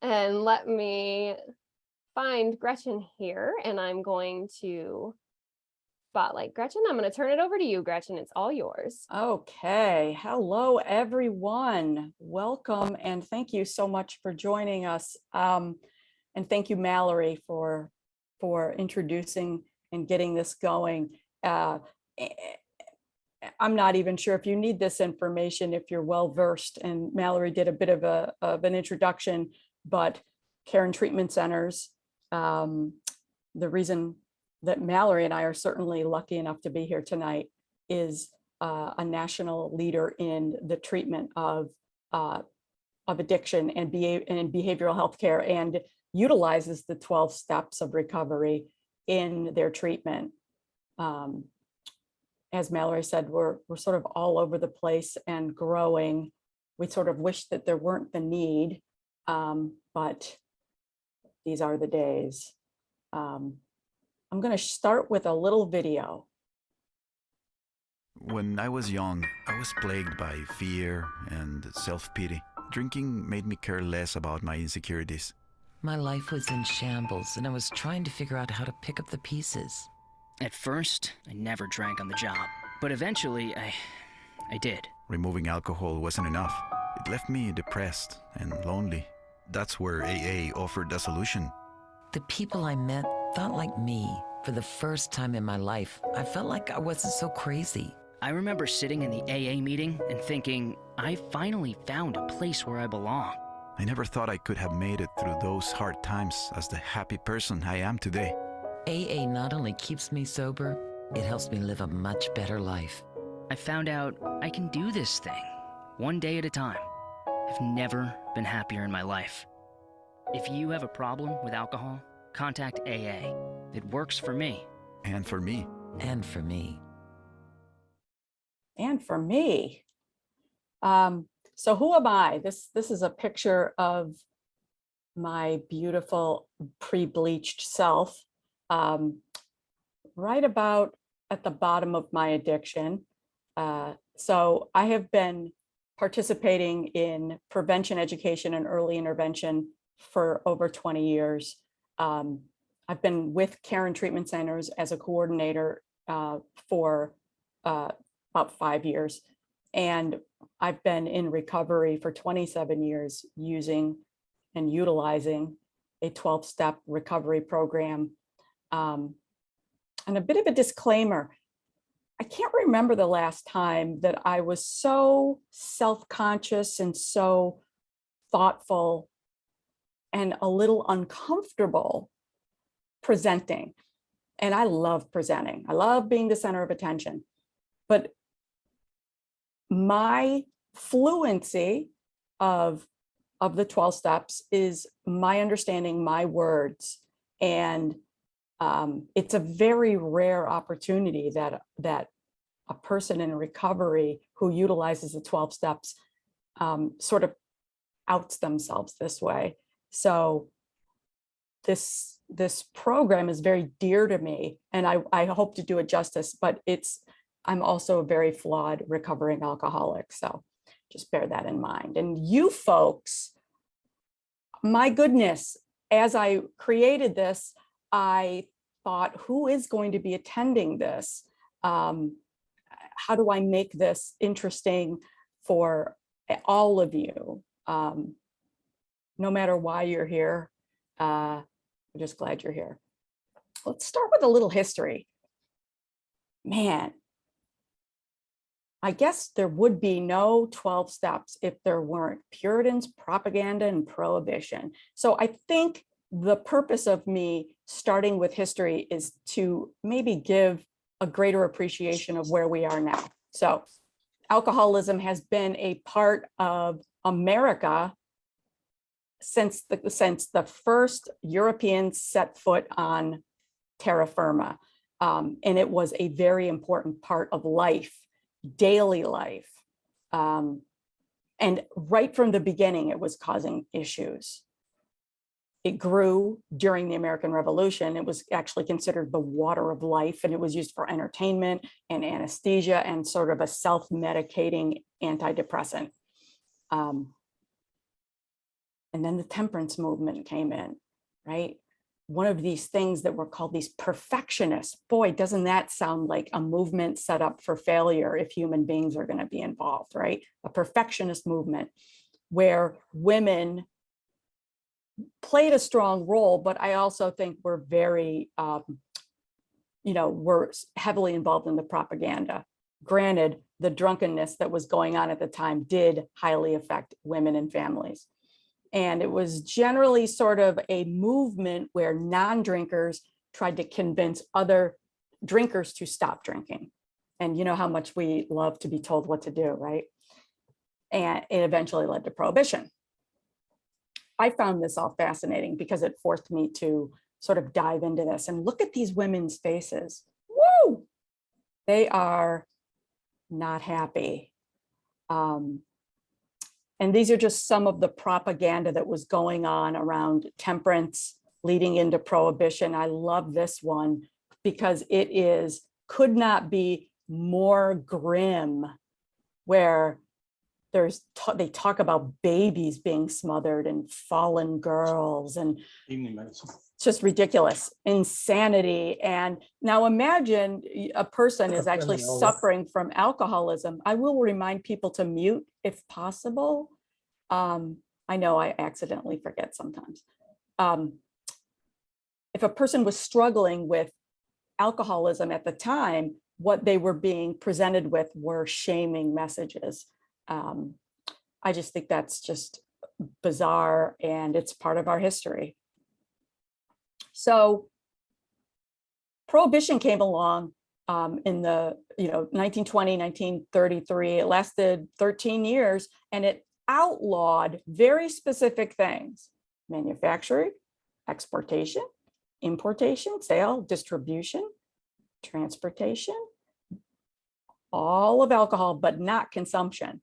And let me find Gretchen here, and I'm going to spotlight Gretchen. I'm going to turn it over to you, Gretchen. It's all yours. Okay. Hello, everyone. Welcome, and thank you so much for joining us. And thank you, Mallory, for introducing and getting this going. I'm not even sure if you need this information, if you're well versed, and Mallory did a bit of an introduction, but Caron Treatment Centers, the reason that Mallory and I are certainly lucky enough to be here tonight is a national leader in the treatment of addiction and behavioral health care, and utilizes the 12 steps of recovery in their treatment. As Mallory said, we're sort of all over the place and growing. We sort of wish that there weren't the need, but these are the days. I'm going to start with a little video. When I was young, I was plagued by fear and self-pity. Drinking made me care less about my insecurities. My life was in shambles, and I was trying to figure out how to pick up the pieces. At first, I never drank on the job, but eventually I did. Removing alcohol wasn't enough. It left me depressed and lonely. That's where AA offered a solution. The people I met thought like me. For the first time in my life, I felt like I wasn't so crazy. I remember sitting in the AA meeting and thinking, I finally found a place where I belong. I never thought I could have made it through those hard times as the happy person I am today. AA not only keeps me sober, it helps me live a much better life. I found out I can do this thing, one day at a time. I've never been happier in my life. If you have a problem with alcohol, contact AA. It works for me. And for me. And for me. And for me. So who am I? This is a picture of my beautiful pre-bleached self. Right about at the bottom of my addiction. So I have been participating in prevention, education, and early intervention for over 20 years. I've been with Caron Treatment Centers as a coordinator for about 5 years. And I've been in recovery for 27 years using and utilizing a 12-step recovery program. And a bit of a disclaimer, I can't remember the last time that I was so self-conscious and so thoughtful and a little uncomfortable presenting. And I love presenting. I love being the center of attention. But my fluency of the 12 steps is my understanding my words. And it's a very rare opportunity that a person in recovery who utilizes the 12 steps sort of outs themselves this way. So this program is very dear to me, and I hope to do it justice, but I'm also a very flawed recovering alcoholic. So just bear that in mind. And you folks, my goodness, as I created this, I thought, who is going to be attending this? How do I make this interesting for all of you? No matter why you're here, I'm just glad you're here. Let's start with a little history. Man, I guess there would be no 12 steps if there weren't Puritans, propaganda, and Prohibition. So I think the purpose of me starting with history is to maybe give a greater appreciation of where we are now. So alcoholism has been a part of America since the first Europeans set foot on terra firma. And it was a very important part of life, daily life. And right from the beginning, it was causing issues. It grew during the American Revolution. It was actually considered the water of life, and it was used for entertainment and anesthesia and sort of a self-medicating antidepressant. And then the temperance movement came in, right? One of these things that were called these perfectionists. Boy, doesn't that sound like a movement set up for failure if human beings are going to be involved, right? A perfectionist movement where women played a strong role, but I also think were very, were heavily involved in the propaganda. Granted, the drunkenness that was going on at the time did highly affect women and families. And it was generally sort of a movement where non-drinkers tried to convince other drinkers to stop drinking. And you know how much we love to be told what to do, right? And it eventually led to Prohibition. I found this all fascinating because it forced me to sort of dive into this and look at these women's faces. Woo! They are not happy. And these are just some of the propaganda that was going on around temperance leading into Prohibition. I love this one because it could not be more grim, where they talk about babies being smothered and fallen girls, and it's just ridiculous, insanity. And now imagine a person is actually suffering from alcoholism. I will remind people to mute if possible. I know I accidentally forget sometimes. If a person was struggling with alcoholism at the time, what they were being presented with were shaming messages. I just think that's just bizarre, and it's part of our history. So Prohibition came along in the 1920, 1933. It lasted 13 years, and it outlawed very specific things: manufacturing, exportation, importation, sale, distribution, transportation, all of alcohol, but not consumption.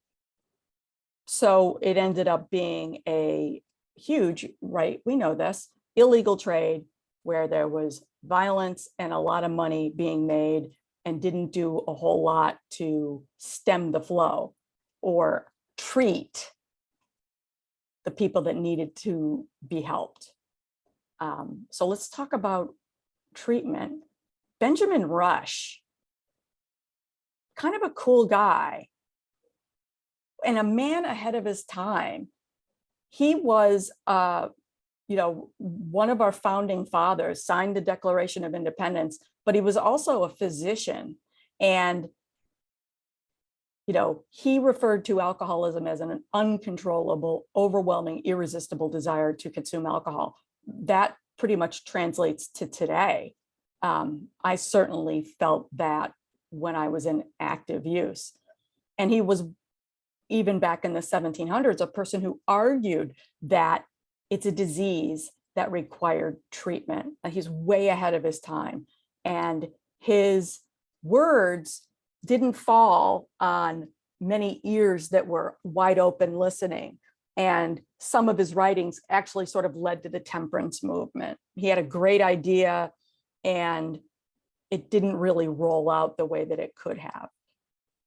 So it ended up being a huge, right, we know this, illegal trade where there was violence and a lot of money being made, and didn't do a whole lot to stem the flow or treat the people that needed to be helped. So let's talk about treatment. Benjamin Rush, kind of a cool guy and a man ahead of his time. He was, one of our founding fathers, signed the Declaration of Independence, but he was also a physician. And, he referred to alcoholism as an uncontrollable, overwhelming, irresistible desire to consume alcohol. That pretty much translates to today. I certainly felt that when I was in active use. And he was, even back in the 1700s, a person who argued that it's a disease that required treatment. He's way ahead of his time. And his words didn't fall on many ears that were wide open listening. And some of his writings actually sort of led to the temperance movement. He had a great idea, and it didn't really roll out the way that it could have.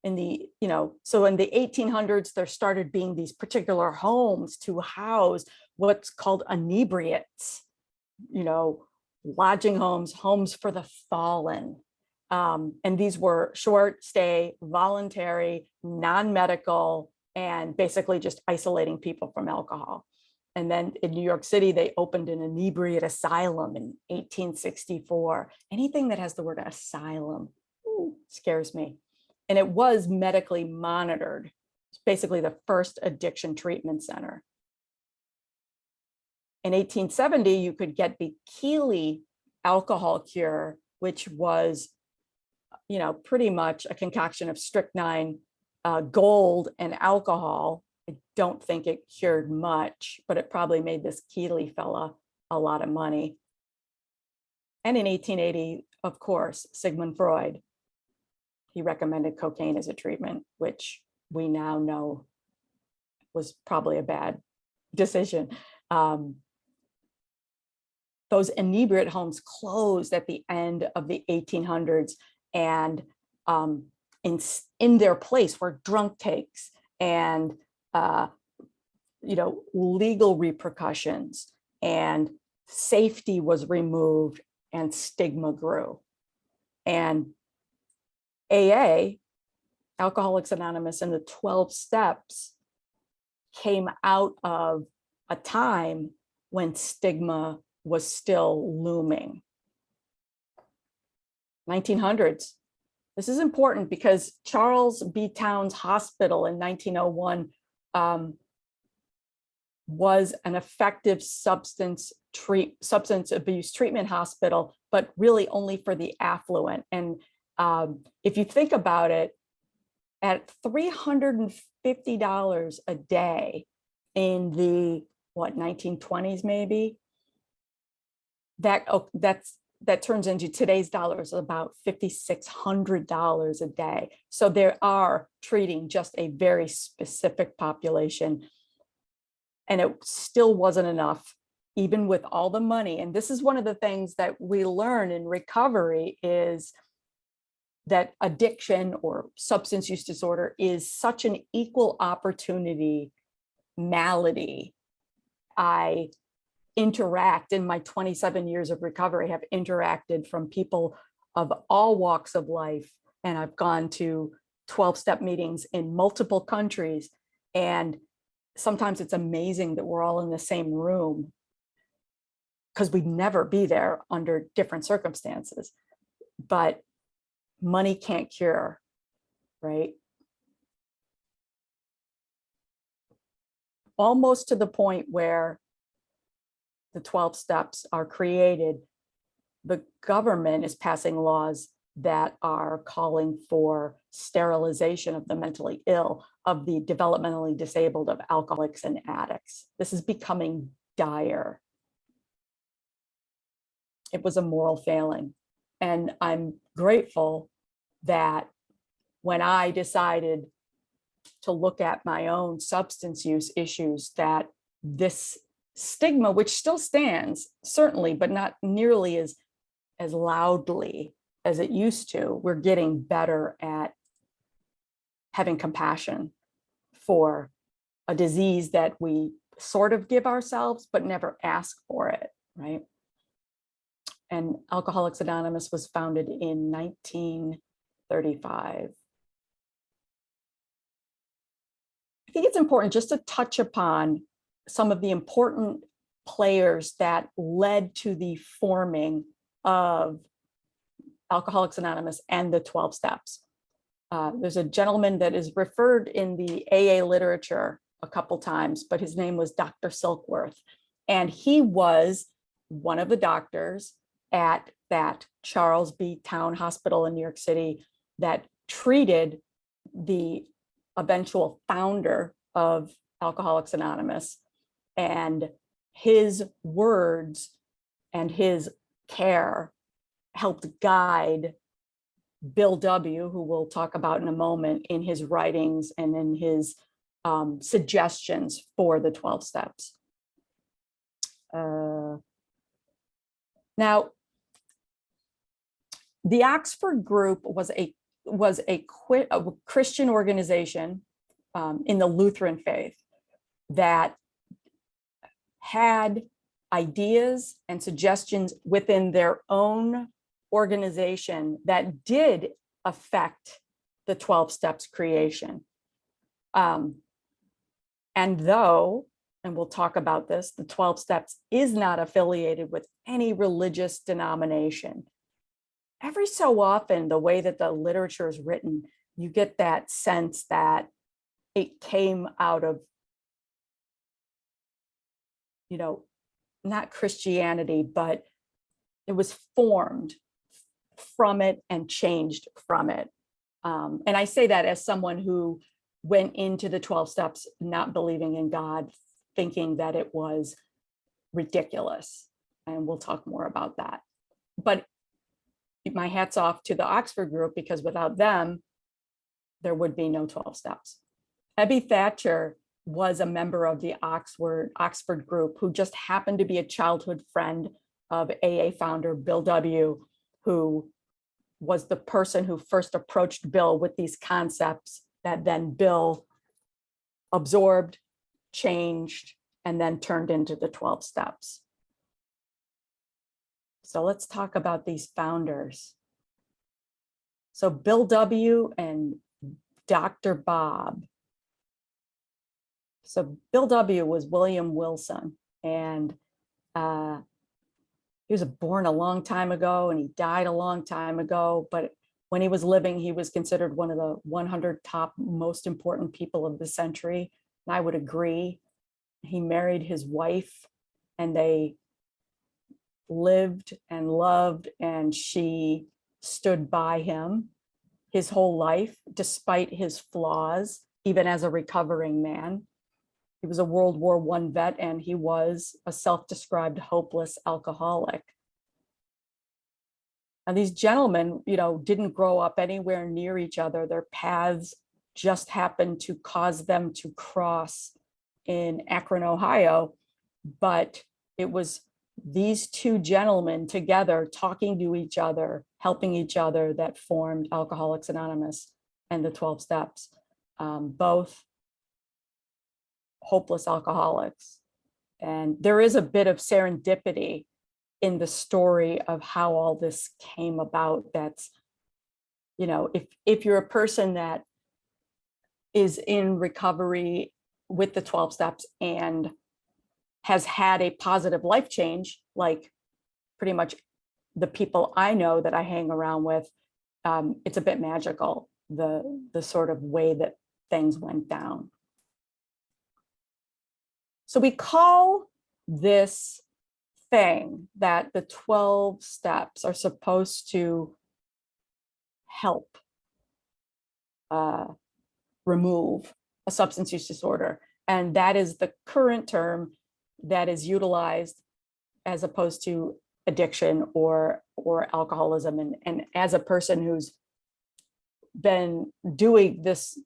So in the 1800s, there started being these particular homes to house what's called inebriates, lodging homes, homes for the fallen. And these were short stay, voluntary, non-medical, and basically just isolating people from alcohol. And then in New York City, they opened an inebriate asylum in 1864. Anything that has the word asylum scares me. And it was medically monitored. It's basically the first addiction treatment center. In 1870, you could get the Keeley alcohol cure, which was, pretty much a concoction of strychnine, gold, and alcohol. I don't think it cured much, but it probably made this Keeley fella a lot of money. And in 1880, of course, Sigmund Freud, he recommended cocaine as a treatment, which we now know was probably a bad decision. Those inebriate homes closed at the end of the 1800s, and in their place were drunk takes and legal repercussions, and safety was removed and stigma grew. And AA, Alcoholics Anonymous, and the 12 steps came out of a time when stigma was still looming. 1900s. This is important because Charles B. Towns Hospital in 1901 was an effective substance abuse treatment hospital, but really only for the affluent. And if you think about it, at $350 a day in the 1920s, maybe, that turns into today's dollars about $5,600 a day. So they are treating just a very specific population. And it still wasn't enough, even with all the money. And this is one of the things that we learn in recovery, is that addiction or substance use disorder is such an equal opportunity malady. I interact in my 27 years of recovery, have interacted from people of all walks of life. And I've gone to 12-step meetings in multiple countries. And sometimes it's amazing that we're all in the same room, because we'd never be there under different circumstances. But money can't cure, right? Almost to the point where the 12 steps are created, the government is passing laws that are calling for sterilization of the mentally ill, of the developmentally disabled, of alcoholics and addicts. This is becoming dire. It was a moral failing. And I'm grateful that when I decided to look at my own substance use issues, that this stigma, which still stands, certainly, but not nearly as loudly as it used to, we're getting better at having compassion for a disease that we sort of give ourselves, but never ask for it, right? And Alcoholics Anonymous was founded in 1935. I think it's important just to touch upon some of the important players that led to the forming of Alcoholics Anonymous and the 12 steps. There's a gentleman that is referred in the AA literature a couple times, but his name was Dr. Silkworth. And he was one of the doctors at that Charles B. Towns Hospital in New York City that treated the eventual founder of Alcoholics Anonymous. And his words and his care helped guide Bill W., who we'll talk about in a moment, in his writings and in his suggestions for the 12 steps. Now, the Oxford group was a Christian organization in the Lutheran faith that had ideas and suggestions within their own organization that did affect the 12 steps creation. And though, and we'll talk about this, the 12 steps is not affiliated with any religious denomination. Every so often, the way that the literature is written, you get that sense that it came out of, not Christianity, but it was formed from it and changed from it. And I say that as someone who went into the 12 steps not believing in God, thinking that it was ridiculous. And we'll talk more about that. But my hat's off to the Oxford group, because without them, there would be no 12 steps. Ebby Thatcher was a member of the Oxford group who just happened to be a childhood friend of AA founder Bill W., who was the person who first approached Bill with these concepts that then Bill absorbed, changed, and then turned into the 12 steps. So let's talk about these founders. So Bill W. and Dr. Bob. So Bill W. was William Wilson, and he was born a long time ago and he died a long time ago, but when he was living, he was considered one of the 100 top most important people of the century. And I would agree. He married his wife and they lived and loved, and she stood by him his whole life, despite his flaws, even as a recovering man. He was a World War I vet, and he was a self-described hopeless alcoholic. And these gentlemen, didn't grow up anywhere near each other. Their paths just happened to cause them to cross in Akron, Ohio. But it was these two gentlemen together talking to each other, helping each other, that formed Alcoholics Anonymous and the 12 Steps, both hopeless alcoholics. And there is a bit of serendipity in the story of how all this came about. That's, if you're a person that is in recovery with the 12 steps and has had a positive life change, like pretty much the people I know that I hang around with, it's a bit magical, the sort of way that things went down. So we call this thing that the 12 steps are supposed to help remove a substance use disorder. And that is the current term that is utilized as opposed to addiction or alcoholism. And as a person who's been doing this,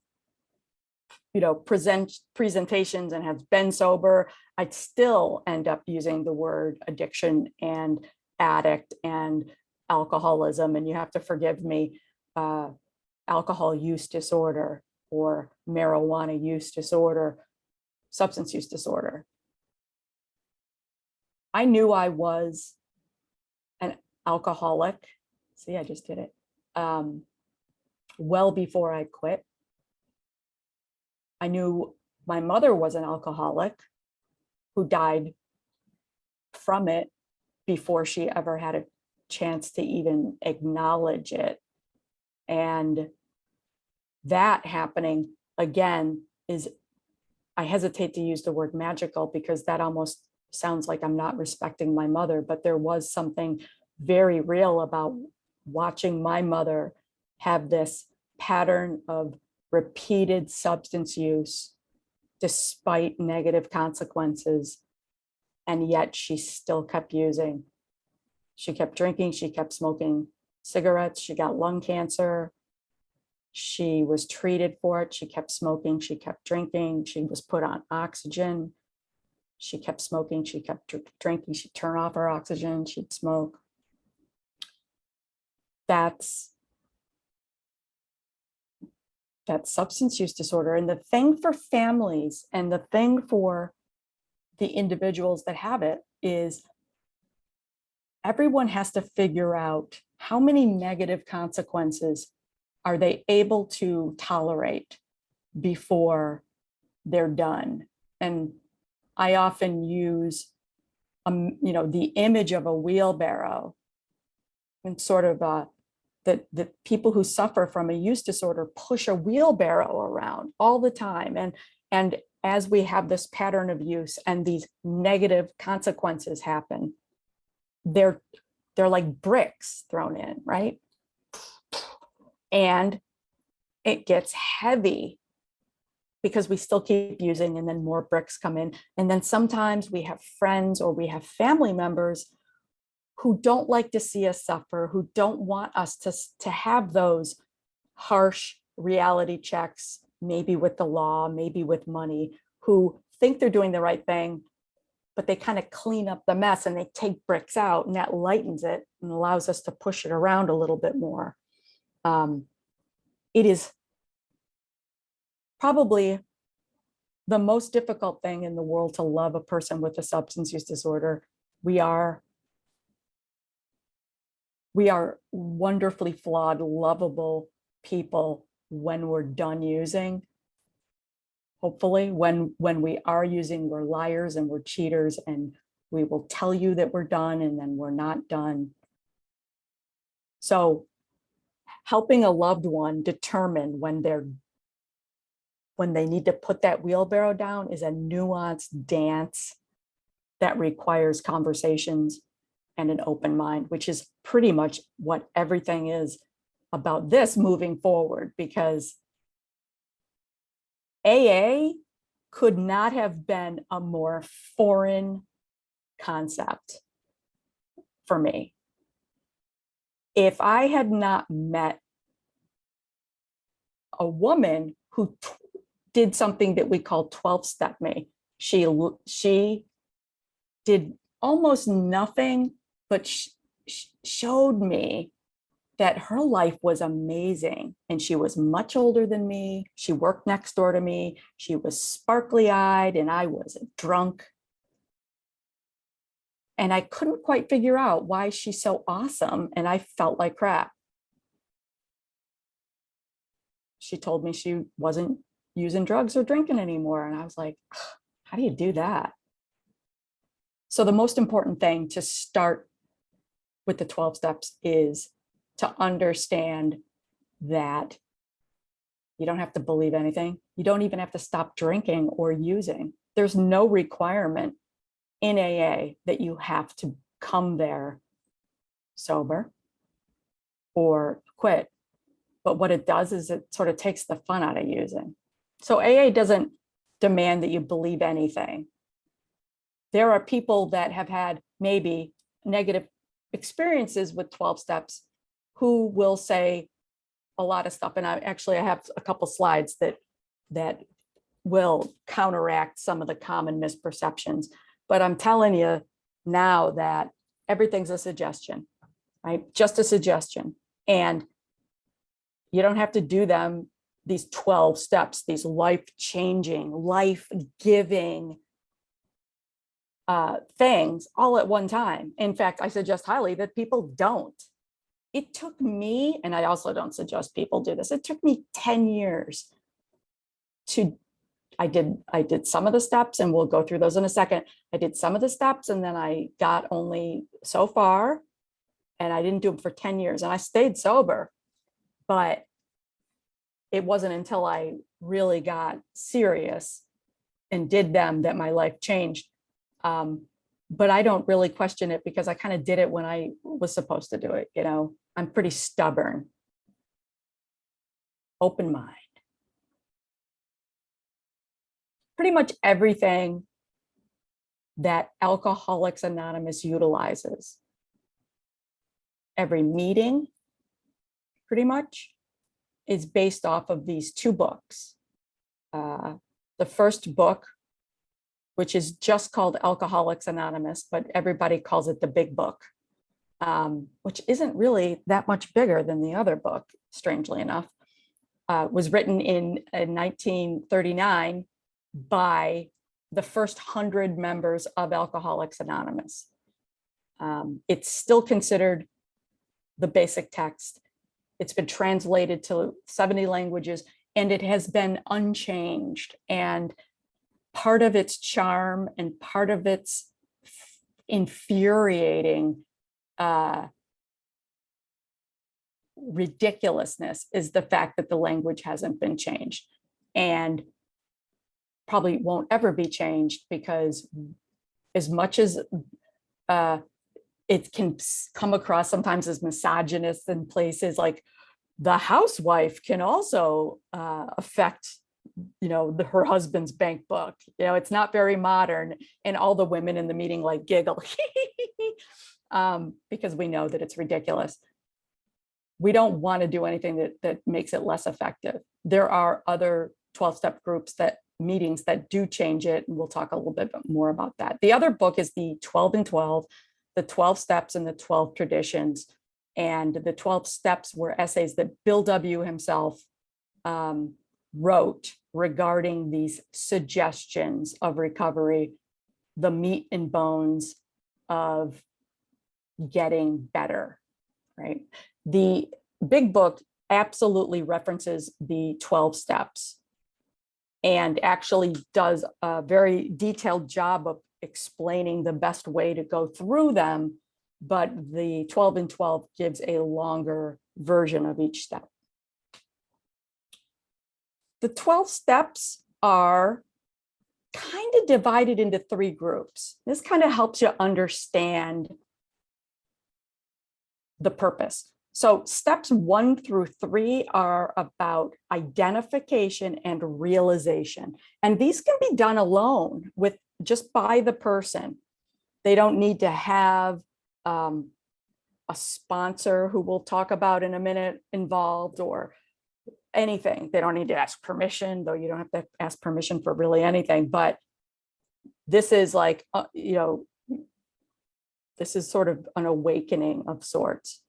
presentations and has been sober, I'd still end up using the word addiction and addict and alcoholism. And you have to forgive me, alcohol use disorder or marijuana use disorder, substance use disorder. I knew I was an alcoholic. See, I just did it. Well before I quit. I knew my mother was an alcoholic who died from it before she ever had a chance to even acknowledge it. And that happening again is, I hesitate to use the word magical because that almost sounds like I'm not respecting my mother, but there was something very real about watching my mother have this pattern of repeated substance use despite negative consequences. And yet she still kept using. She kept drinking, she kept smoking cigarettes, she got lung cancer. She was treated for it, she kept smoking, she kept drinking, she was put on oxygen. She kept smoking, she kept drinking, she'd turn off her oxygen, she'd smoke. That's substance use disorder. And the thing for families and the thing for the individuals that have it is everyone has to figure out how many negative consequences are they able to tolerate before they're done. And I often use, the image of a wheelbarrow and sort of the people who suffer from a use disorder push a wheelbarrow around all the time. And as we have this pattern of use and these negative consequences happen, they're like bricks thrown in, right? And it gets heavy because we still keep using, and then more bricks come in. And then sometimes we have friends or we have family members who don't like to see us suffer, who don't want us to have those harsh reality checks, maybe with the law, maybe with money, who think they're doing the right thing, but they kind of clean up the mess and they take bricks out, and that lightens it and allows us to push it around a little bit more. It is probably the most difficult thing in the world to love a person with a substance use disorder. We are wonderfully flawed, lovable people when we're done using. Hopefully, when we are using, we're liars and we're cheaters, and we will tell you that we're done and then we're not done. So helping a loved one determine when they need to put that wheelbarrow down is a nuanced dance that requires conversations and an open mind, which is pretty much what everything is about this moving forward, because AA could not have been a more foreign concept for me. If I had not met a woman who did something that we call 12-step me, she did almost nothing, but showed me that her life was amazing. And she was much older than me. She worked next door to me. She was sparkly-eyed and I was a drunk. And I couldn't quite figure out why she's so awesome. And I felt like crap. She told me she wasn't using drugs or drinking anymore. And I was like, how do you do that? So the most important thing to start with the 12 steps is to understand that you don't have to believe anything. You don't even have to stop drinking or using. There's no requirement in AA that you have to come there sober or quit. But what it does is it sort of takes the fun out of using. So AA doesn't demand that you believe anything. There are people that have had maybe negative experiences with 12 steps who will say a lot of stuff. And I have a couple slides that will counteract some of the common misperceptions. But I'm telling you now that everything's a suggestion, right? Just a suggestion. And you don't have to do them, these 12 steps, these life-changing, life-giving things all at one time. In fact, I suggest highly that people don't. It took me, and I also don't suggest people do this, it took me 10 years I did some of the steps, and we'll go through those in a second. I did some of the steps and then I got only so far, and I didn't do them for 10 years, and I stayed sober. But it wasn't until I really got serious and did them that my life changed. But I don't really question it because I kind of did it when I was supposed to do it. You know, I'm pretty stubborn. Open mind. Pretty much everything that Alcoholics Anonymous utilizes, every meeting, pretty much, is based off of these two books. The first book, which is just called Alcoholics Anonymous, but everybody calls it the big book, which isn't really that much bigger than the other book, strangely enough, was written in 1939 by the first 100 members of Alcoholics Anonymous. It's still considered the basic text. It's been translated to 70 languages, and it has been unchanged. And part of its charm and part of its infuriating ridiculousness is the fact that the language hasn't been changed, and probably won't ever be changed, because as much as it can come across sometimes as misogynist in places, like the housewife can also affect, you know, her husband's bank book. You know, it's not very modern, and all the women in the meeting like giggle because we know that it's ridiculous. We don't want to do anything that makes it less effective. There are other 12-step groups, meetings that do change it, and we'll talk a little bit more about that. The other book is the 12 and 12, the 12 steps and the 12 traditions. And the 12 steps were essays that Bill W. himself wrote regarding these suggestions of recovery, the meat and bones of getting better, right? The big book absolutely references the 12 steps and actually does a very detailed job of explaining the best way to go through them, but the 12 and 12 gives a longer version of each step. The 12 steps are kind of divided into 3 groups. This kind of helps you understand the purpose. So steps 1 through 3 are about identification and realization. And these can be done alone with just by the person. They don't need to have a sponsor who we'll talk about in a minute involved or anything. They don't need to ask permission, though you don't have to ask permission for really anything. But this is like, this is sort of an awakening of sorts.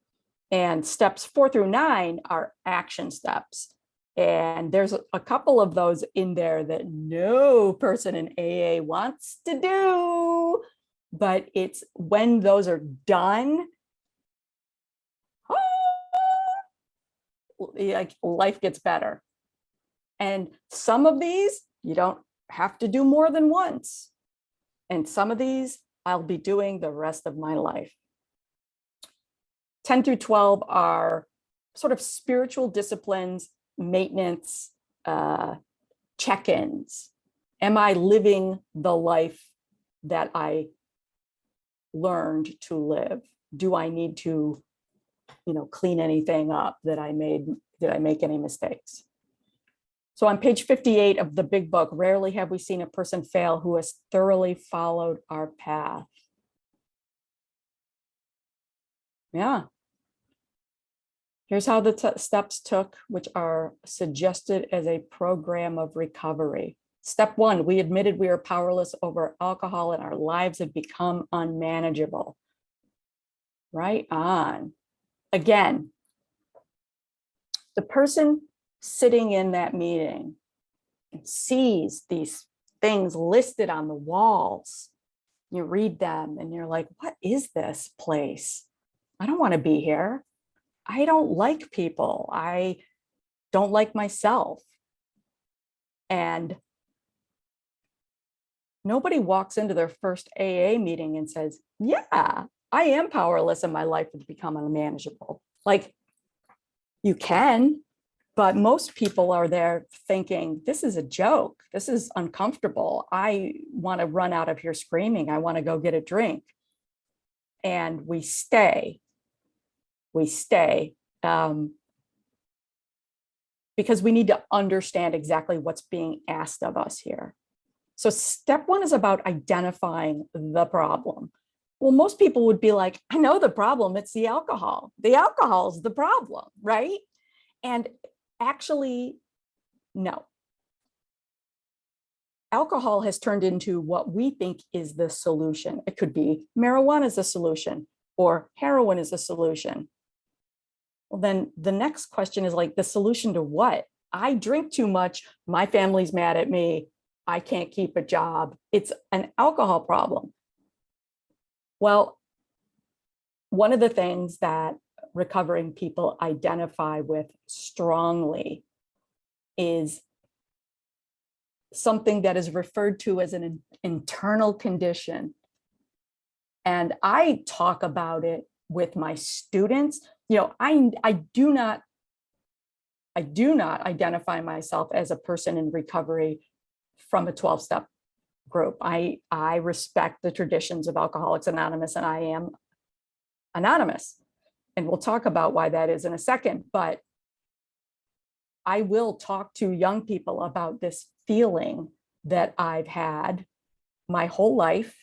And steps 4 through 9 are action steps. And there's a couple of those in there that no person in AA wants to do, but it's when those are done, like life gets better. And some of these you don't have to do more than once. And some of these I'll be doing the rest of my life. 10 through 12 are sort of spiritual disciplines, maintenance, check-ins. Am I living the life that I learned to live? Do I need to, clean anything up that I made? Did I make any mistakes? So on page 58 of the big book, rarely have we seen a person fail who has thoroughly followed our path. Yeah. Here's how the steps took, which are suggested as a program of recovery. Step 1, we admitted we are powerless over alcohol and our lives have become unmanageable. Right on. Again, the person sitting in that meeting sees these things listed on the walls. You read them and you're like, what is this place? I don't want to be here. I don't like people. I don't like myself. And nobody walks into their first AA meeting and says, yeah, I am powerless and my life has become unmanageable. Like, you can, but most people are there thinking, this is a joke. This is uncomfortable. I want to run out of here screaming. I want to go get a drink. And we stay. Because we need to understand exactly what's being asked of us here. So step 1 is about identifying the problem. Well, most people would be like, I know the problem, it's the alcohol. The alcohol is the problem, right? And actually, no. Alcohol has turned into what we think is the solution. It could be marijuana is the solution or heroin is the solution. Well, then the next question is like, the solution to what? I drink too much, my family's mad at me, I can't keep a job. It's an alcohol problem. Well, one of the things that recovering people identify with strongly is something that is referred to as an internal condition. And I talk about it with my students. I do not identify myself as a person in recovery from a 12-step group. I respect the traditions of Alcoholics Anonymous, and I am anonymous. And we'll talk about why that is in a second, but I will talk to young people about this feeling that I've had my whole life,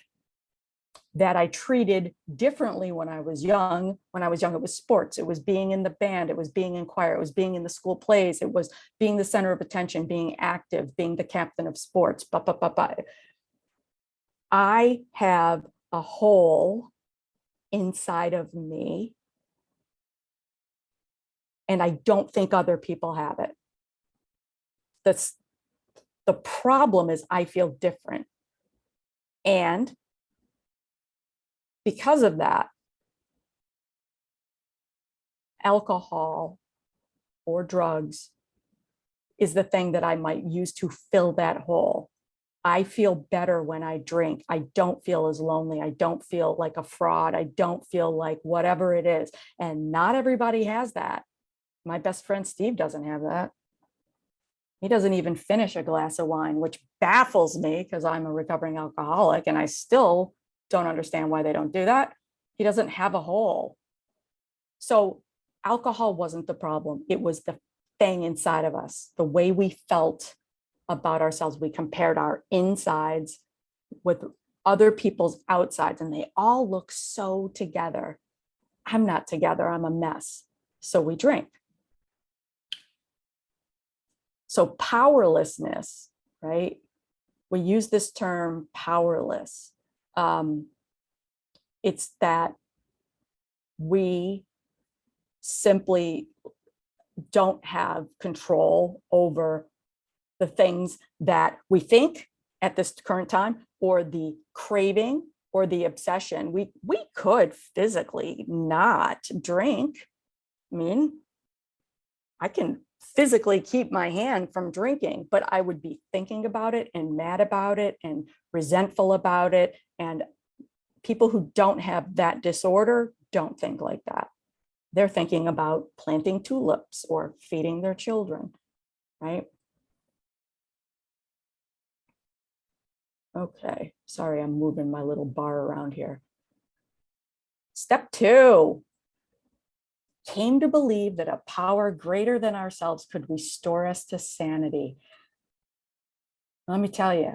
that I treated differently when I was young. When I was young, it was sports. It was being in the band. It was being in choir. It was being in the school plays. It was being the center of attention, being active, being the captain of sports. I have a hole inside of me, and I don't think other people have it. That's The problem is I feel different. And because of that, alcohol or drugs is the thing that I might use to fill that hole. I feel better when I drink. I don't feel as lonely. I don't feel like a fraud. I don't feel like whatever it is. And not everybody has that. My best friend Steve doesn't have that. He doesn't even finish a glass of wine, which baffles me because I'm a recovering alcoholic and I still don't understand why they don't do that. He doesn't have a hole. So alcohol wasn't the problem. It was the thing inside of us, the way we felt about ourselves. We compared our insides with other people's outsides, and they all look so together. I'm not together. I'm a mess. So we drink. So powerlessness, right? We use this term powerless. It's that we simply don't have control over the things that we think at this current time, or the craving or the obsession. We could physically not drink. I mean, I can physically keep my hand from drinking, but I would be thinking about it and mad about it and resentful about it. And people who don't have that disorder don't think like that. They're thinking about planting tulips or feeding their children, right? Okay, sorry, I'm moving my little bar around here. Step 2, came to believe that a power greater than ourselves could restore us to sanity. Let me tell you,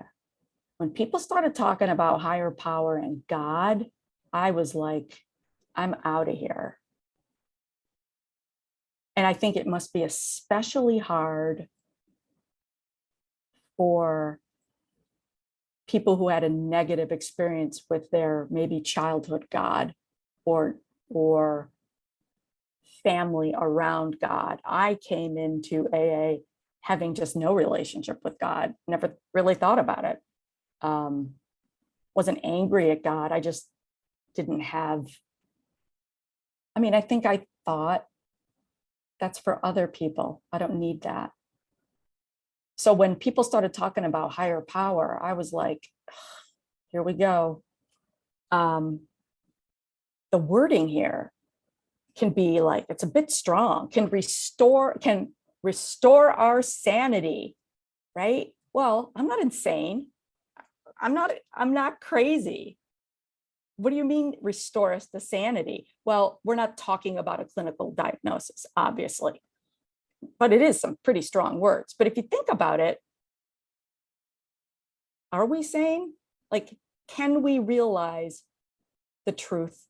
when people started talking about higher power and God, I was like, I'm out of here. And I think it must be especially hard for people who had a negative experience with their maybe childhood God or family around God. I came into AA having just no relationship with God, never really thought about it. Wasn't angry at God. I just didn't have, I mean, I think I thought that's for other people. I don't need that. So when people started talking about higher power, I was like, here we go. The wording here can be like, it's a bit strong, can restore our sanity, right? Well, I'm not insane. I'm not crazy. What do you mean restore us to sanity? Well, we're not talking about a clinical diagnosis, obviously, but it is some pretty strong words. But if you think about it, are we sane? Like, can we realize the truth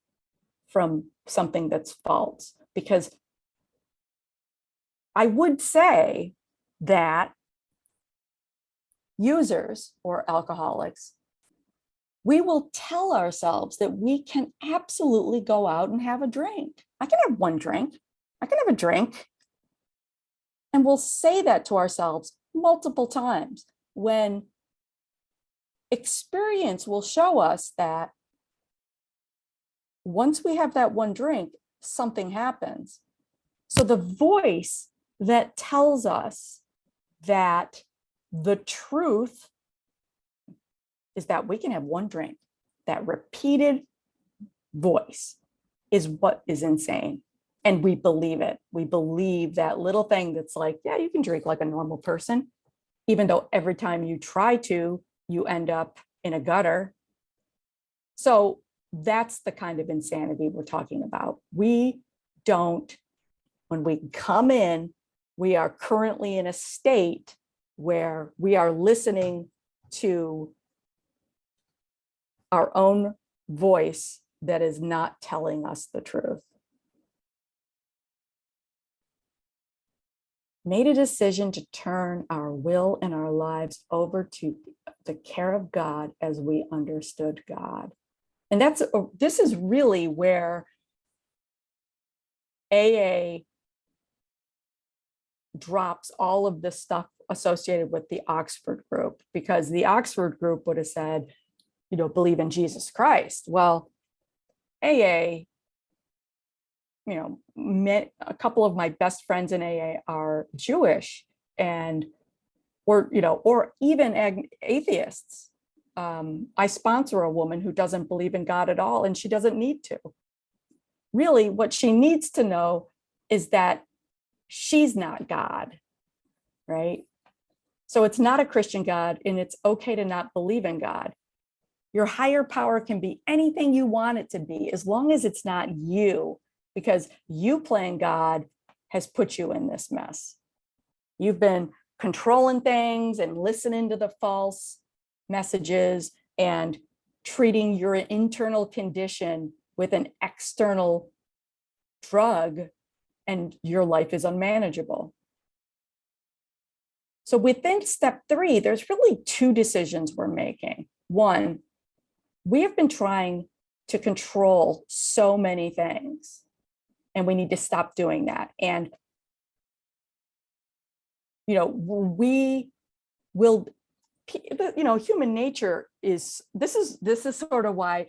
from something that's false? Because I would say that users or alcoholics, we will tell ourselves that we can absolutely go out and have a drink. I can have one drink. I can have a drink. And we'll say that to ourselves multiple times, when experience will show us that once we have that one drink, something happens. So the voice that tells us that the truth is that we can have one drink, that repeated voice is what is insane. And we believe it. We believe that little thing that's like, yeah, you can drink like a normal person, even though every time you try to, you end up in a gutter. So that's the kind of insanity we're talking about. We don't, when we come in, we are currently in a state where we are listening to our own voice that is not telling us the truth. Made a decision to turn our will and our lives over to the care of God as we understood God. And this is really where AA drops all of the stuff associated with the Oxford group, because the Oxford group would have said, believe in Jesus Christ. Well, AA, a couple of my best friends in AA are Jewish, and or even atheists. I sponsor a woman who doesn't believe in God at all, and she doesn't need to. Really, what she needs to know is that she's not God, right? So it's not a Christian God, and it's okay to not believe in God. Your higher power can be anything you want it to be, as long as it's not you, because you playing God has put you in this mess. You've been controlling things and listening to the false messages and treating your internal condition with an external drug, and your life is unmanageable. So within step 3, there's really 2 decisions we're making. One, we have been trying to control so many things, and we need to stop doing that. And, we will, human nature is, this is sort of why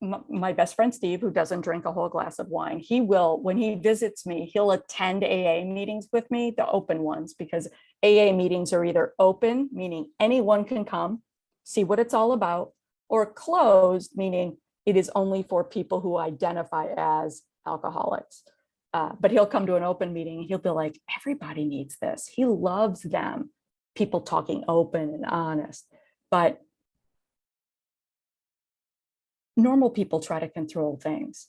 my best friend, Steve, who doesn't drink a whole glass of wine, he will, when he visits me, he'll attend AA meetings with me, the open ones, because AA meetings are either open, meaning anyone can come, see what it's all about, or closed, meaning it is only for people who identify as alcoholics. But he'll come to an open meeting and he'll be like, everybody needs this. He loves them, people talking open and honest. But normal people try to control things,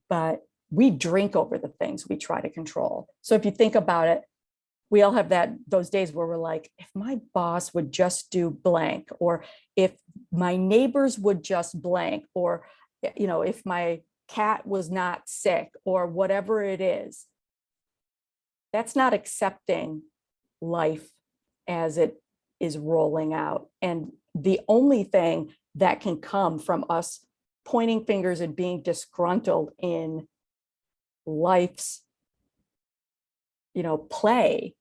but we drink over the things we try to control. So if you think about it, we all have those days where we're like, if my boss would just do blank, or if my neighbors would just blank, or, if my cat was not sick, or whatever it is, that's not accepting life as it is rolling out. And the only thing that can come from us pointing fingers and being disgruntled in life's, play,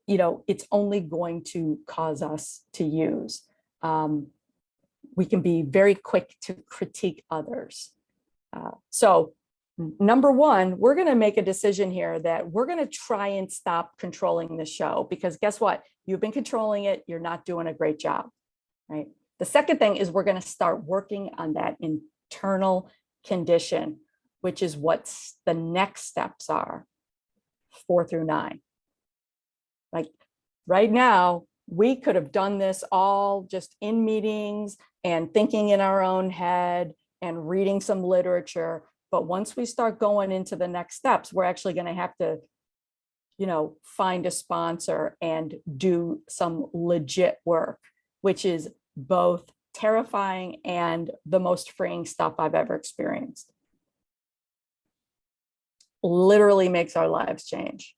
it's only going to cause us to use. We can be very quick to critique others. So number 1, we're going to make a decision here that we're going to try and stop controlling the show, because guess what? You've been controlling it. You're not doing a great job, right? The second thing is we're going to start working on that internal condition, which is what the next steps are, 4 through 9. Like right now, we could have done this all just in meetings and thinking in our own head and reading some literature. But once we start going into the next steps, we're actually going to have to, find a sponsor and do some legit work, which is both terrifying and the most freeing stuff I've ever experienced. Literally makes our lives change.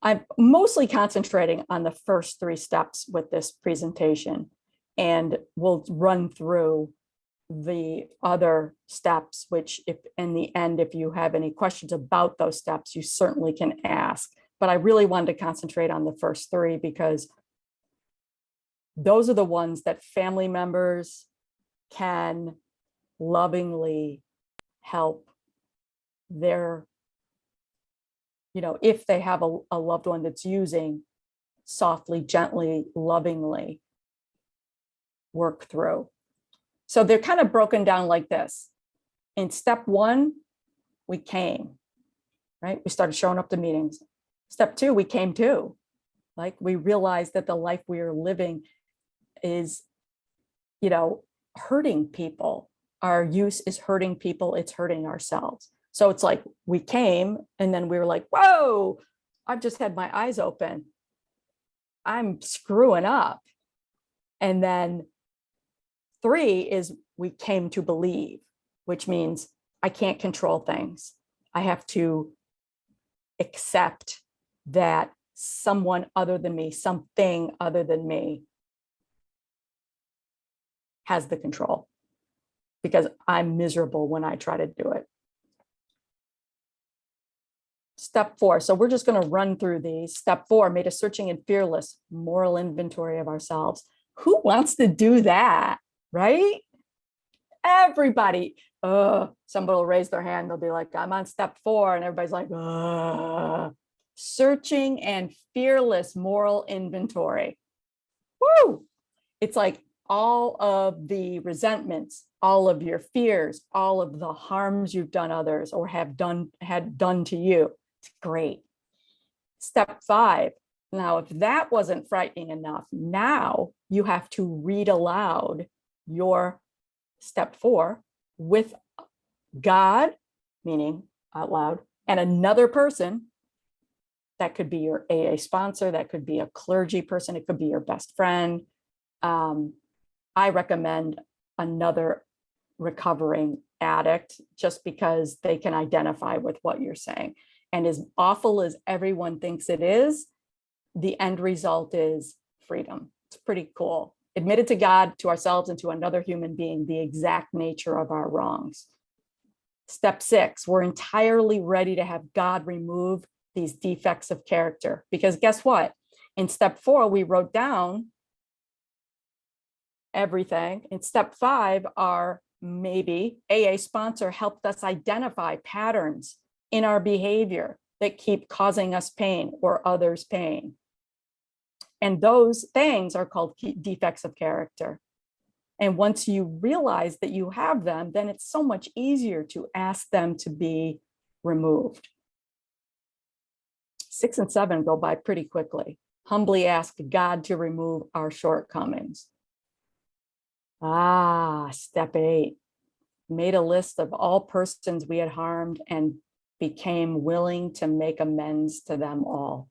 I'm mostly concentrating on the first 3 steps with this presentation, and we'll run through the other steps, which if in the end, if you have any questions about those steps, you certainly can ask. But I really wanted to concentrate on the first 3 because those are the ones that family members can lovingly help their, if they have a loved one that's using, softly, gently, lovingly work through. So they're kind of broken down like this. In step 1, we came, right? We started showing up to meetings. Step 2, we came to, like we realized that the life we are living is, hurting people. Our use is hurting people. It's hurting ourselves. So it's like we came and then we were like, whoa, I've just had my eyes open. I'm screwing up. And then 3 is we came to believe, which means I can't control things. I have to accept that someone other than me, something other than me has the control, because I'm miserable when I try to do it. Step 4. So we're just going to run through these. Step 4, made a searching and fearless moral inventory of ourselves. Who wants to do that, right? Everybody. Somebody will raise their hand. They'll be like, I'm on step 4. And everybody's like, searching and fearless moral inventory. Woo! It's like all of the resentments, all of your fears, all of the harms you've done others or had done to you. It's great. Step 5. Now, if that wasn't frightening enough, now you have to read aloud your step 4 with God, meaning out loud, and another person. That could be your AA sponsor, that could be a clergy person, it could be your best friend. I recommend another recovering addict just because they can identify with what you're saying. And as awful as everyone thinks it is, the end result is freedom. It's pretty cool. Admitted to God, to ourselves, and to another human being the exact nature of our wrongs. Step 6, we're entirely ready to have God remove these defects of character. Because guess what? In step 4, we wrote down everything. In step 5, our maybe AA sponsor helped us identify patterns in our behavior that keep causing us pain or others pain. And those things are called defects of character. And once you realize that you have them, then it's so much easier to ask them to be removed. 6 and 7 go by pretty quickly. Humbly ask God to remove our shortcomings. Step 8, made a list of all persons we had harmed and became willing to make amends to them all.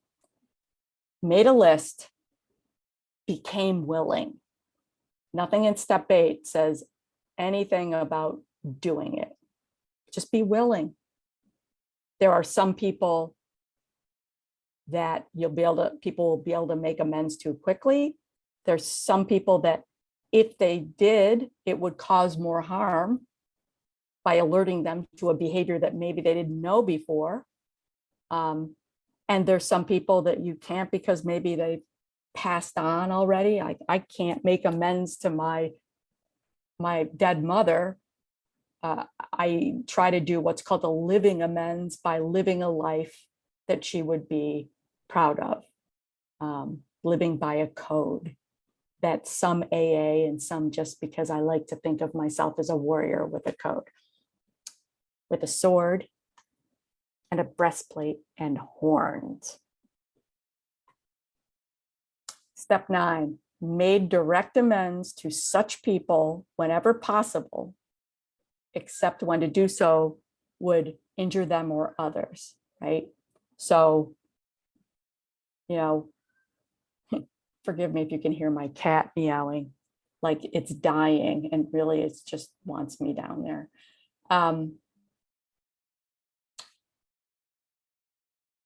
Made a list, became willing. Nothing in step 8 says anything about doing it. Just be willing. There are some people that people will be able to make amends to quickly. There's some people that if they did, it would cause more harm by alerting them to a behavior that maybe they didn't know before. And there's some people that you can't because maybe they passed on already. I can't make amends to my dead mother. I try to do what's called a living amends by living a life that she would be proud of, living by a code that some AA and some just because I like to think of myself as a warrior with a code, with a sword and a breastplate and horns. Step 9, made direct amends to such people whenever possible, except when to do so would injure them or others, right? So, forgive me if you can hear my cat meowing, like it's dying, and really it just wants me down there.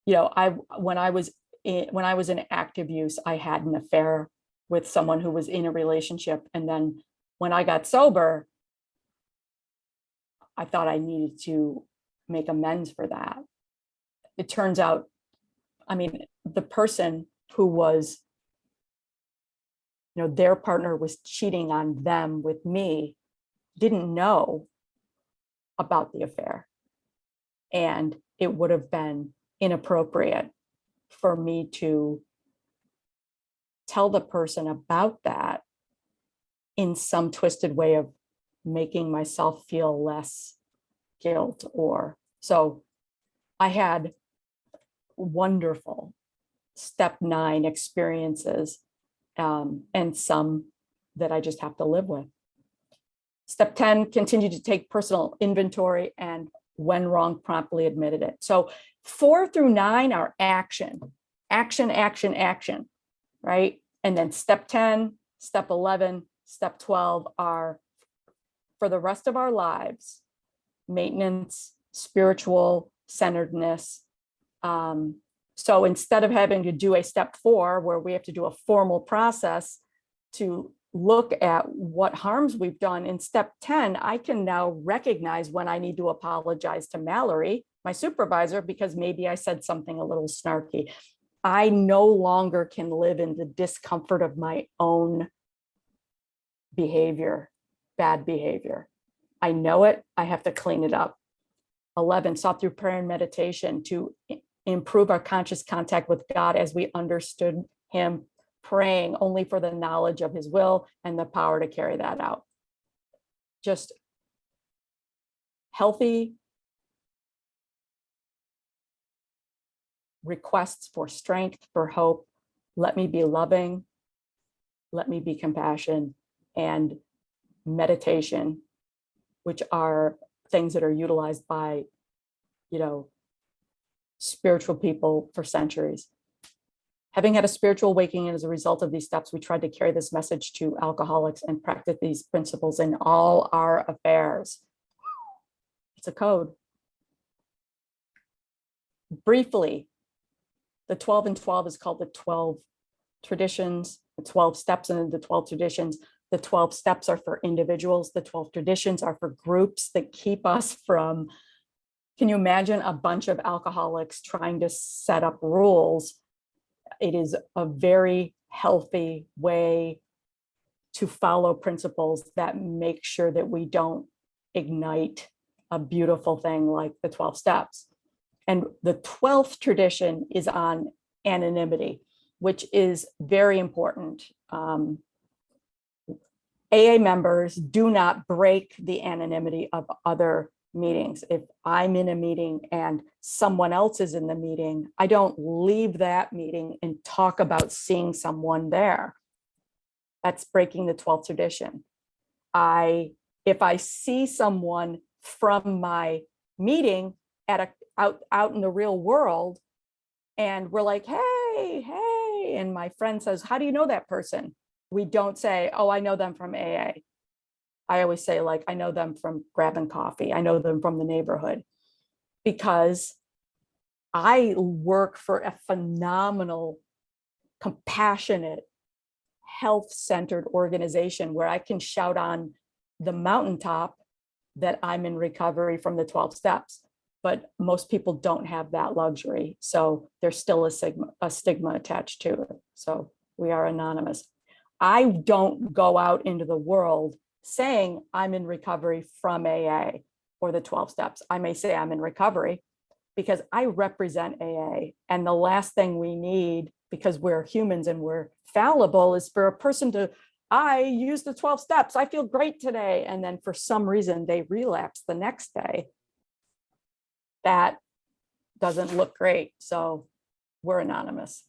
When I was in active use, I had an affair with someone who was in a relationship. And then when I got sober, I thought I needed to make amends for that. It turns out, the person who was, their partner was cheating on them with me, didn't know about the affair. And it would have been inappropriate for me to tell the person about that in some twisted way of making myself feel less guilt so I had wonderful step 9 experiences, and some that I just have to live with. Step 10, continue to take personal inventory and when wrong, promptly admitted it. So 4 through 9 are action, right? And then step 10, step 11, step 12 are for the rest of our lives, maintenance, spiritual centeredness. So instead of having to do a step 4, where we have to do a formal process to look at what harms we've done, in step 10, I can now recognize when I need to apologize to Mallory, my supervisor because maybe I said something a little snarky. I no longer can live in the discomfort of my own behavior, bad behavior. I know it, I have to clean it up. 11, sought through prayer and meditation to improve our conscious contact with God as we understood him, praying only for the knowledge of his will and the power to carry that out. Just healthy requests for strength, for hope. Let me be loving. Let me be compassion, and meditation, which are things that are utilized by, spiritual people for centuries. Having had a spiritual awakening as a result of these steps, we tried to carry this message to alcoholics and practice these principles in all our affairs. It's a code. Briefly, the 12 and 12 is called the 12 traditions, the 12 steps and the 12 traditions. The 12 steps are for individuals. The 12 traditions are for groups that keep us from, can you imagine a bunch of alcoholics trying to set up rules? It is a very healthy way to follow principles that make sure that we don't ignite a beautiful thing like the 12 steps. And the 12th tradition is on anonymity, which is very important. AA members do not break the anonymity of other meetings. If I'm in a meeting and someone else is in the meeting, I don't leave that meeting and talk about seeing someone there. That's breaking the 12th tradition. If I see someone from my meeting out in the real world, and we're like, hey, and my friend says, how do you know that person? We don't say, oh, I know them from AA. I always say, like, I know them from grabbing coffee. I know them from the neighborhood, because I work for a phenomenal, compassionate, health-centered organization where I can shout on the mountaintop that I'm in recovery from the 12 steps. But most people don't have that luxury. So there's still a stigma attached to it. So we are anonymous. I don't go out into the world saying I'm in recovery from AA or the 12 steps. I may say I'm in recovery because I represent AA. And the last thing we need, because we're humans and we're fallible, is for a person to, I use the 12 steps, I feel great today. And then for some reason they relapse the next day. That doesn't look great. So we're anonymous.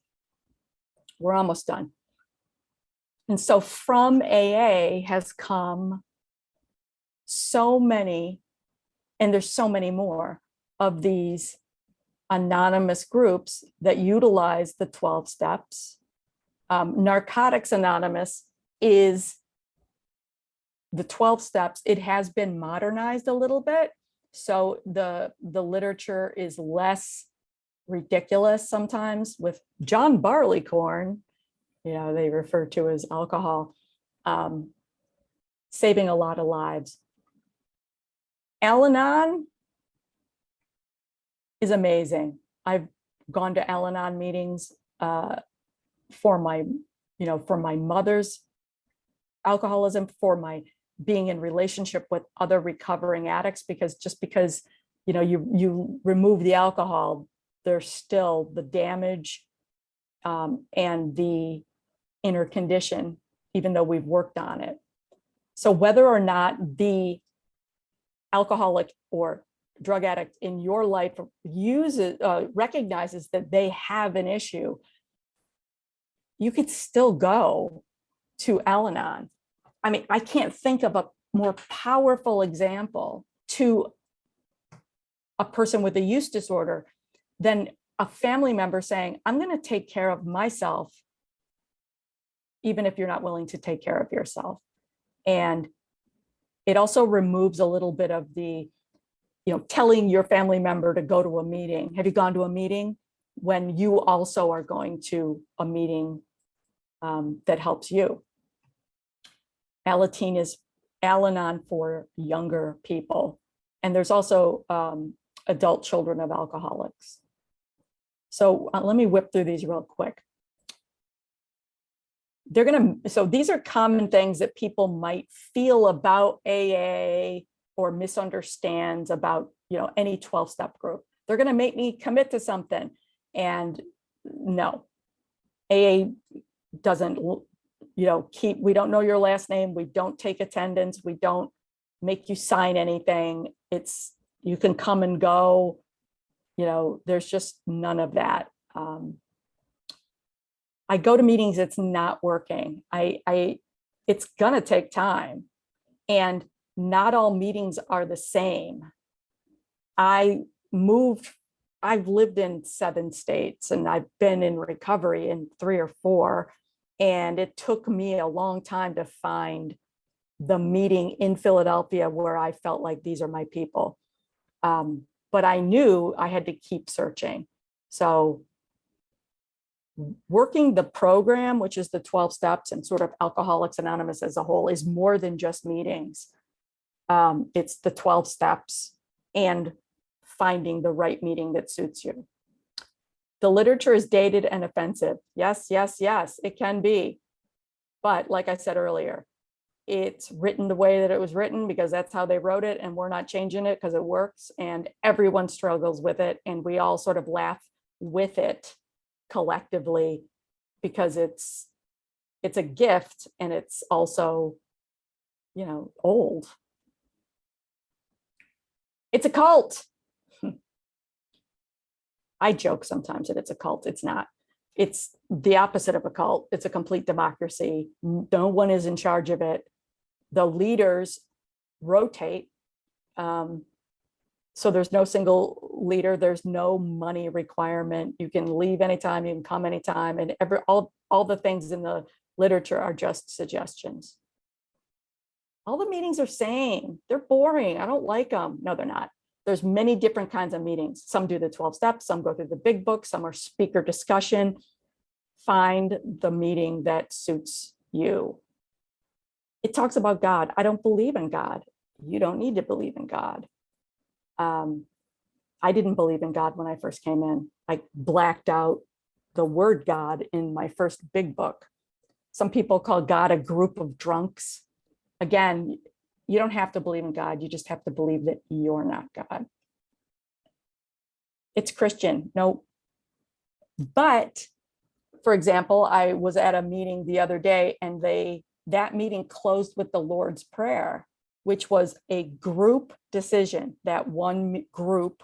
We're almost done. And so from AA has come so many, and there's so many more of these anonymous groups that utilize the 12 steps. Narcotics Anonymous is the 12 steps. It has been modernized a little bit. So the literature is less ridiculous sometimes with John Barleycorn, they refer to as alcohol, saving a lot of lives. Al-Anon is amazing. I've gone to Al-Anon meetings for my mother's alcoholism, for my being in relationship with other recovering addicts, because just because you remove the alcohol, there's still the damage and the inner condition, even though we've worked on it. So whether or not the alcoholic or drug addict in your life recognizes that they have an issue, you could still go to Al-Anon. I mean, I can't think of a more powerful example to a person with a use disorder than a family member saying, I'm going to take care of myself, even if you're not willing to take care of yourself. And it also removes a little bit of the, telling your family member to go to a meeting. Have you gone to a meeting? When you also are going to a meeting that helps you. Al-Anon is Al-Anon for younger people. And there's also adult children of alcoholics. So let me whip through these real quick. So these are common things that people might feel about AA or misunderstands about, any 12-step group. They're going to make me commit to something. And no, AA doesn't, we don't know your last name. We don't take attendance. We don't make you sign anything. You can come and go. There's just none of that. I go to meetings, it's not working. It's gonna take time, and not all meetings are the same. I've lived in 7 states and I've been in recovery in 3 or 4. And it took me a long time to find the meeting in Philadelphia where I felt like these are my people. But I knew I had to keep searching. So working the program, which is the 12 steps and sort of Alcoholics Anonymous as a whole, is more than just meetings. It's the 12 steps and finding the right meeting that suits you. The literature is dated and offensive. Yes, it can be. But like I said earlier, it's written the way that it was written because that's how they wrote it, and we're not changing it because it works, and everyone struggles with it, and we all sort of laugh with it collectively because it's a gift, and it's also, old. It's a cult. I joke sometimes that it's a cult. It's not. It's the opposite of a cult. It's a complete democracy. No one is in charge of it. The leaders rotate. So there's no single leader. There's no money requirement. You can leave anytime, you can come anytime. And all the things in the literature are just suggestions. All the meetings are same. They're boring. I don't like them. No, they're not. There's many different kinds of meetings. Some do the 12 steps, some go through the big book, some are speaker discussion. Find the meeting that suits you. It talks about God. I don't believe in God. You don't need to believe in God. I didn't believe in God when I first came in. I blacked out the word God in my first big book. Some people call God a group of drunks. Again, you don't have to believe in God. You just have to believe that you're not God. It's Christian. No. But for example, I was at a meeting the other day, and that meeting closed with the Lord's Prayer, which was a group decision. That one group,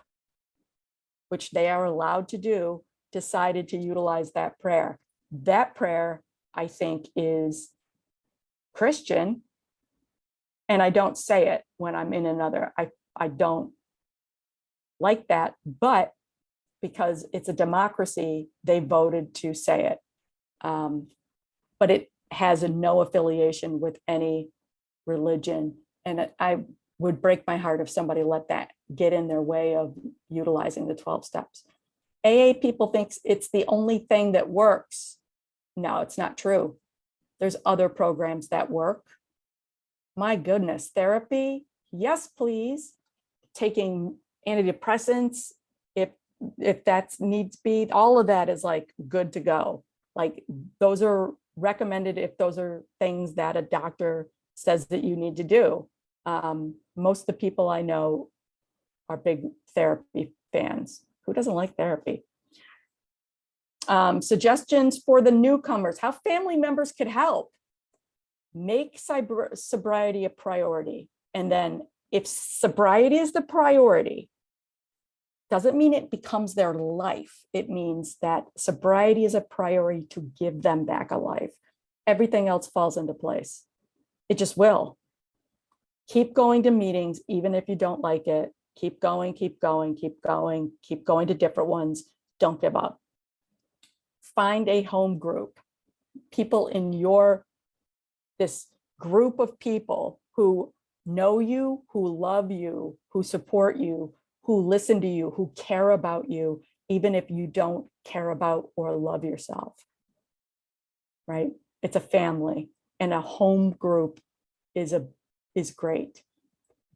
which they are allowed to do, decided to utilize that prayer. That prayer, I think, is Christian. And I don't say it when I'm in another. I don't like that, but because it's a democracy, they voted to say it. But it has no affiliation with any religion. And I would break my heart if somebody let that get in their way of utilizing the 12 steps. AA people think it's the only thing that works. No, it's not true. There's other programs that work. My goodness, therapy, yes, please. Taking antidepressants, if that needs be, all of that is like good to go. Like those are recommended if those are things that a doctor says that you need to do. Most of the people I know are big therapy fans. Who doesn't like therapy? Suggestions for the newcomers, how family members could help. Make sobriety a priority. And then if sobriety is the priority, doesn't mean it becomes their life. It means that sobriety is a priority to give them back a life. Everything else falls into place. It just will. Keep going to meetings, even if you don't like it. Keep going, keep going, keep going, keep going to different ones. Don't give up. Find a home group. People in this group of people who know you, who love you, who support you, who listen to you, who care about you, even if you don't care about or love yourself, right? It's a family, and a home group is great.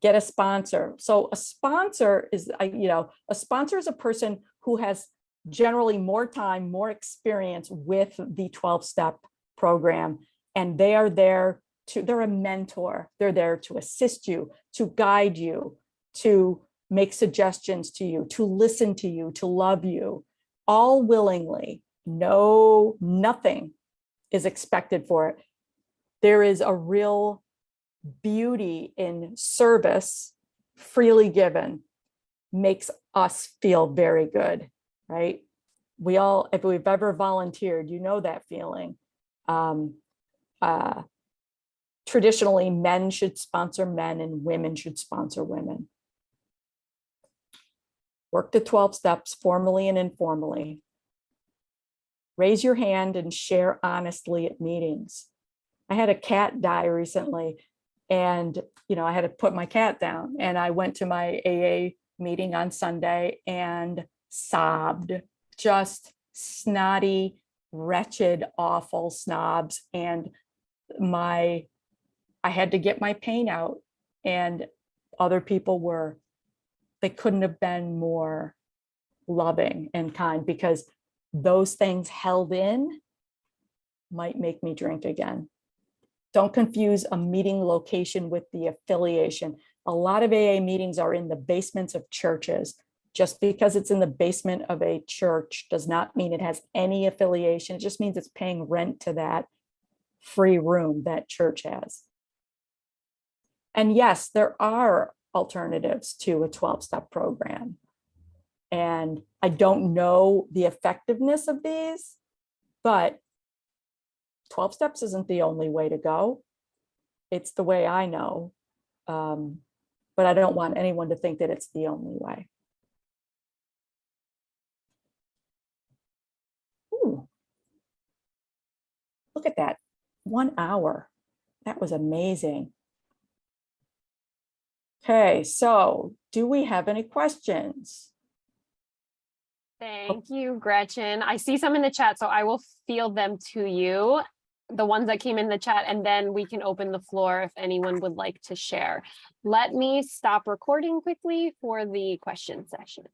Get a sponsor. So a sponsor is, a sponsor is a person who has generally more time, more experience with the 12-step program, and they are there to, they're a mentor. They're there to assist you, to guide you, to make suggestions to you, to listen to you, to love you, all willingly. No, nothing is expected for it. There is a real beauty in service, freely given, makes us feel very good, right? We all, if we've ever volunteered, you know that feeling. Traditionally, men should sponsor men and women should sponsor women. Work the 12 steps formally and informally. Raise your hand and share honestly at meetings. I had a cat die recently, and I had to put my cat down, and I went to my AA meeting on Sunday and sobbed, just snotty, wretched, awful snobs. And I had to get my pain out, and other people they couldn't have been more loving and kind, because those things held in might make me drink again. Don't confuse a meeting location with the affiliation. A lot of AA meetings are in the basements of churches. Just because it's in the basement of a church does not mean it has any affiliation. It just means it's paying rent to that free room that church has. And yes, there are alternatives to a 12-step program. And I don't know the effectiveness of these, but 12 steps isn't the only way to go. It's the way I know, but I don't want anyone to think that it's the only way. Ooh. Look at that, 1 hour. That was amazing. Okay, so do we have any questions? Thank you, Gretchen. I see some in the chat, so I will field them to you, the ones that came in the chat, and then we can open the floor if anyone would like to share. Let me stop recording quickly for the question session.